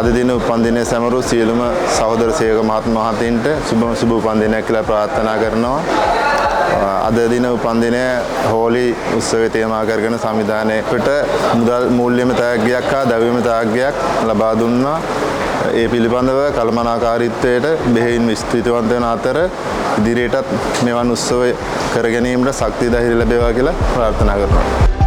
අද දින උපන්දිනයේ සමරු සියලුම සහෝදර සේවක මහත්මයා මහතීන්ට සුබ උපන්දිනයක් කියලා ප්‍රාර්ථනා කරනවා. අද දින උපන්දිනය හෝලි උත්සවය තේමා කරගෙන සංවිධානයකට මුදල් මූල්‍යම තෑග්ගයක් හා දැවීම තෑග්ගයක් ලබා දුන්නා. ඒ පිළිබඳව කළමනාකාරීත්වයට බෙහෙවින් විස්තෘතවන්ත වන අතර ඉදිරියටත් මෙවන් උත්සව කර ගැනීමට ශක්තිය ධෛර්යය ලැබේවා කියලා ප්‍රාර්ථනා කරනවා.